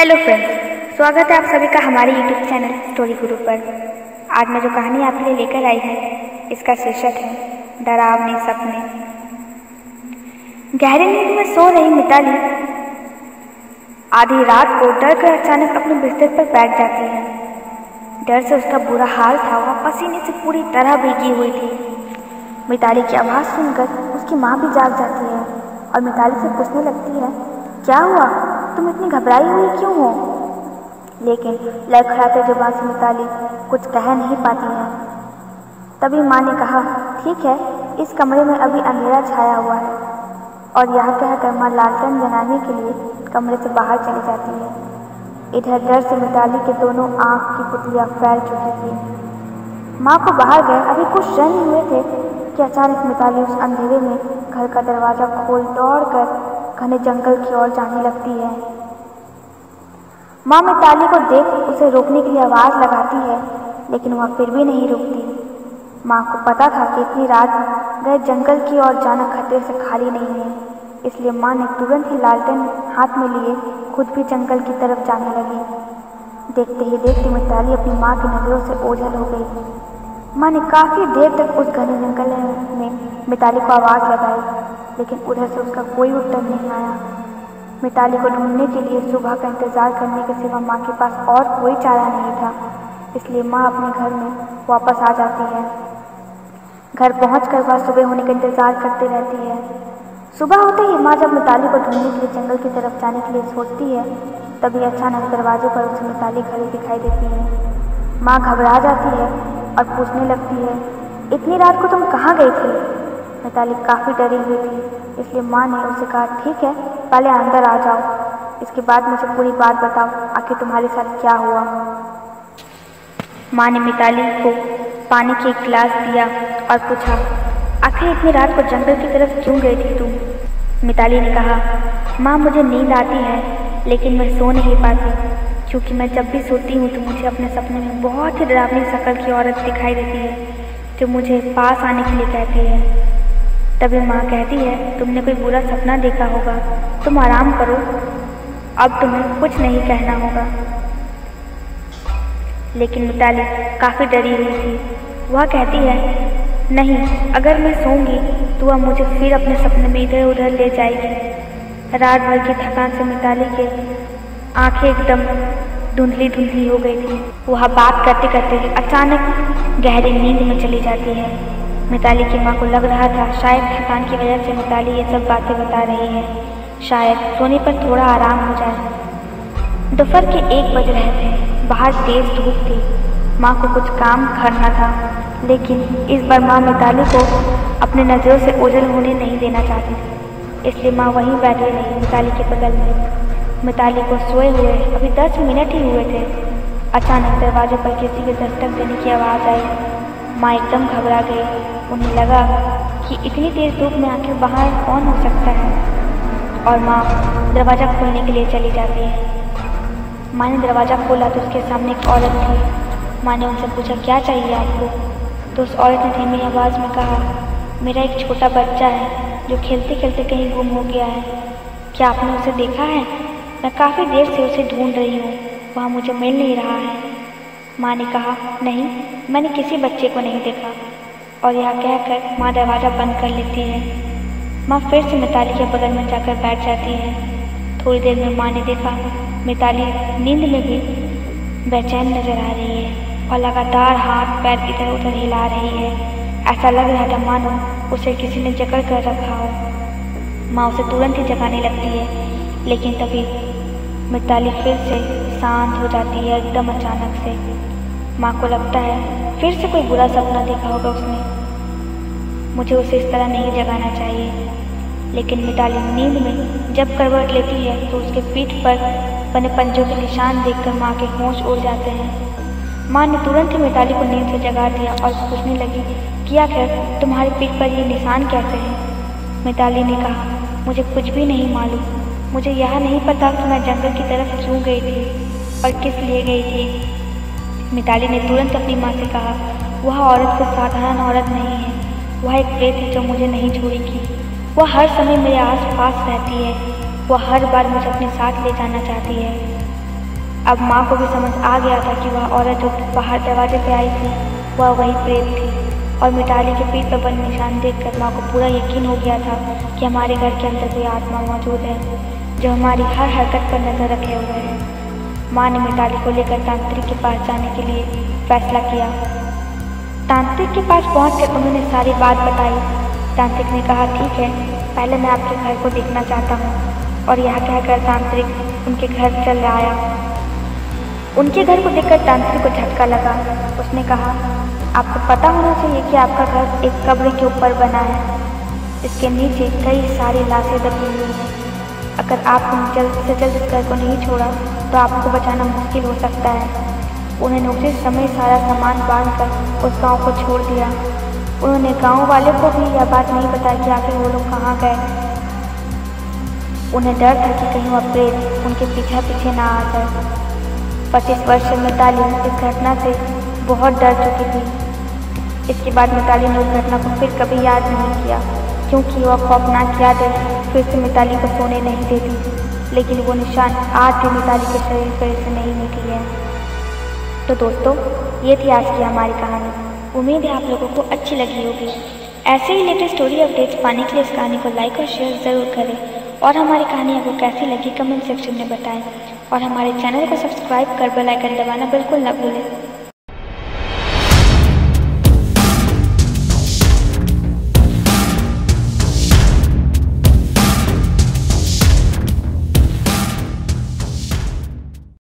Hello friends, स्वागत है आप सभी का हमारे यूट्यूब चैनल स्टोरी गुरु पर। आज मैं जो कहानी आपके लिए लेकर आई हूँ इसका शीर्षक है डरावने सपने। गहरी नींद में सो रही मिताली आधी रात को डर कर अचानक अपने बिस्तर पर बैठ जाती है। डर से उसका बुरा हाल था, वह पसीने से पूरी तरह भीगी हुई थी। मिताली की आवाज़ सुनकर उसकी माँ भी जाग जाती है और मिताली से पूछने लगती है, क्या हुआ, तुम इतनी घबराई हुई क्यों हो? लेकिन लड़खड़ाते जुबान से मिताली कुछ कह नहीं पाती है। तभी माँ ने कहा, ठीक है, इस कमरे में अभी अंधेरा छाया हुआ है। और यह कहकर माँ लालटेन जलाने के लिए कमरे से बाहर चली जाती है। इधर डर से मिताली के दोनों आँख की पुतलियाँ फैल चुकी थी। माँ को बाहर गए अभी कुछ क्षण हुए थे कि अचानक मिताली उस अंधेरे में घर का दरवाज़ा खोल दौड़कर घने जंगल की ओर जाने लगती है। माँ मिताली को देख उसे रोकने के लिए आवाज़ लगाती है, लेकिन वह फिर भी नहीं रुकती। माँ को पता था कि इतनी रात गए जंगल की ओर जाना खतरे से खाली नहीं है, इसलिए माँ ने तुरंत ही लालटेन हाथ में लिए खुद भी जंगल की तरफ जाने लगी। देखते ही देखते मिताली अपनी माँ की नज़रों से ओझल हो गई। माँ ने काफ़ी देर तक उस घने जंगल में मिताली को आवाज़ लगाई, लेकिन उधर से उसका कोई उत्तर नहीं आया। मिताली को ढूंढने के लिए सुबह का इंतज़ार करने के सिवा माँ के पास और कोई चारा नहीं था, इसलिए माँ अपने घर में वापस आ जाती है। घर पहुंचकर वह सुबह होने का इंतज़ार करती रहती है। सुबह होते ही माँ जब मिताली को ढूंढने के लिए जंगल की तरफ जाने के लिए सोचती है, तभी अचानक दरवाजे पर उसे मिताली खड़ी दिखाई देती है। माँ घबरा जाती है और पूछने लगती है, इतनी रात को तुम कहाँ गई थी? मिताली काफ़ी डरी हुई थी, इसलिए माँ ने उसे कहा, ठीक है, पहले अंदर आ जाओ, इसके बाद मुझे पूरी बात बताओ, आखिर तुम्हारे साथ क्या हुआ। माँ ने मिताली को पानी की एक गिलास दिया और पूछा, आखिर इतनी रात को जंगल की तरफ क्यों गई थी तुम? मिताली ने कहा, माँ मुझे नींद आती है, लेकिन मैं सो नहीं पाती, क्योंकि मैं जब भी सोती हूँ तो मुझे अपने सपने में बहुत ही डरावनी शक्ल की औरत दिखाई देती है, जो मुझे पास आने के लिए कहती है। तभी माँ कहती है, तुमने कोई बुरा सपना देखा होगा, तुम आराम करो, अब तुम्हें कुछ नहीं कहना होगा। लेकिन मिताली काफ़ी डरी हुई थी। वह कहती है, नहीं, अगर मैं सोऊंगी तो वह मुझे फिर अपने सपने में इधर उधर ले जाएगी। रात भर की थकान से मिताली के आंखें एकदम धुंधली धुंधली हो गई थी। वह बात करते करते अचानक गहरी नींद में चली जाती है। मिताली की माँ को लग रहा था शायद थकान की वजह से मिताली ये सब बातें बता रही है, शायद सोने पर थोड़ा आराम हो जाए। दोपहर के 1 बज रहे थे, बाहर तेज धूप थी। माँ को कुछ काम करना था, लेकिन इस बार माँ मिताली को अपने नज़रों से ओझल होने नहीं देना चाहती थी, इसलिए माँ वहीं बैठी रही मिताली के बगल में। मिताली को सोए हुए अभी 10 मिनट ही हुए थे। अचानक दरवाजे पर किसी के दस्तक देने की आवाज़ आई। माँ एकदम घबरा गई। उन्हें लगा कि इतनी तेज धूप में आखिर बाहर कौन हो सकता है, और माँ दरवाज़ा खोलने के लिए चली जाती है। माँ ने दरवाज़ा खोला तो उसके सामने एक औरत थी। माँ ने उनसे पूछा, क्या चाहिए आपको? तो उस औरत ने धीमी आवाज़ में कहा, मेरा एक छोटा बच्चा है जो खेलते खेलते कहीं गुम हो गया है, क्या आपने उसे देखा है? मैं काफ़ी देर से उसे ढूंढ रही हूँ, वह मुझे मिल नहीं रहा है। माँ ने कहा, नहीं, मैंने किसी बच्चे को नहीं देखा। और यह कहकर माँ दरवाज़ा बंद कर लेती है। माँ फिर से मिताली के बगल में जाकर बैठ जाती है। थोड़ी देर में माँ ने देखा मिताली नींद में भी बेचैन नजर आ रही है और लगातार हाथ पैर इधर उधर हिला रही है। ऐसा लग रहा था मानो उसे किसी ने जकड़ कर रखा हो। माँ उसे तुरंत ही जगाने लगती है, लेकिन तभी मिताली फिर से शांत हो जाती है एकदम अचानक से। माँ को लगता है फिर से कोई बुरा सपना देखा होगा उसने, मुझे उसे इस तरह नहीं जगाना चाहिए। लेकिन मिताली नींद में जब करवट लेती है तो उसके पीठ पर बने पंजों के निशान देखकर माँ के होश उड़ जाते हैं। माँ ने तुरंत ही मिताली को नींद से जगा दिया और पूछने लगी, कि आखिर तुम्हारे पीठ पर ये निशान कैसे हैं? मिताली ने कहा, मुझे कुछ भी नहीं मालूम, मुझे यह नहीं पता कि मैं जंगल की तरफ क्यों गई थी और किस लिए गई थी। मिताली ने तुरंत अपनी माँ से कहा, वह औरत कोई साधारण औरत नहीं है, वह एक प्रेत है जो मुझे नहीं छोड़ेगी। वह हर समय मेरे आस पास रहती है, वह हर बार मुझे अपने साथ ले जाना चाहती है। अब माँ को भी समझ आ गया था कि वह औरत जो बाहर दरवाजे पे आई थी वह वही प्रेत थी। और मिताली के पीठ पर बने निशान देखकर माँ को पूरा यकीन हो गया था कि हमारे घर के अंदर कोई आत्मा मौजूद है जो हमारी हर हरकत पर नज़र रखे हुए है। माँ ने मिताली को लेकर तांत्रिक के पास जाने के लिए फैसला किया। तांत्रिक के पास पहुंचकर उन्होंने सारी बात बताई। तांत्रिक ने कहा, ठीक है, पहले मैं आपके घर को देखना चाहता हूँ। और यह कहकर तांत्रिक उनके घर चल आया। उनके घर को देखकर तांत्रिक को झटका लगा। उसने कहा, आपको पता होना चाहिए कि आपका घर एक कब्र के ऊपर बना है। इसके नीचे कई सारी लाशें दबी हुई हैं। अगर आपने जल्द से जल्द इस घर को नहीं छोड़ा तो आपको बचाना मुश्किल हो सकता है। उन्होंने उसी समय सारा सामान बांधकर उस गांव को छोड़ दिया। उन्होंने गांव वाले को भी यह बात नहीं बताई कि आखिर वो लोग कहाँ गए। उन्हें डर था कि कहीं वह प्रेत उनके पीछे पीछे ना आ जाए। 25 वर्ष से मिताली इस घटना से बहुत डर चुकी थी। इसके बाद मिताली ने उस घटना को फिर कभी याद नहीं किया, क्योंकि वह खौफनाक यादें फिर से मिताली को सोने नहीं देती। लेकिन वो निशान आज भी मिताली के शरीर पर से नहीं निकली है। तो दोस्तों, ये थी आज की हमारी कहानी। उम्मीद है आप लोगों को अच्छी लगी होगी। ऐसे ही लेटेस्ट स्टोरी अपडेट्स पाने के लिए इस कहानी को लाइक और शेयर ज़रूर करें। और हमारी कहानी आपको कैसी लगी कमेंट सेक्शन में बताएं। और हमारे चैनल को सब्सक्राइब कर बेल आइकन दबाना बिल्कुल न भूलें।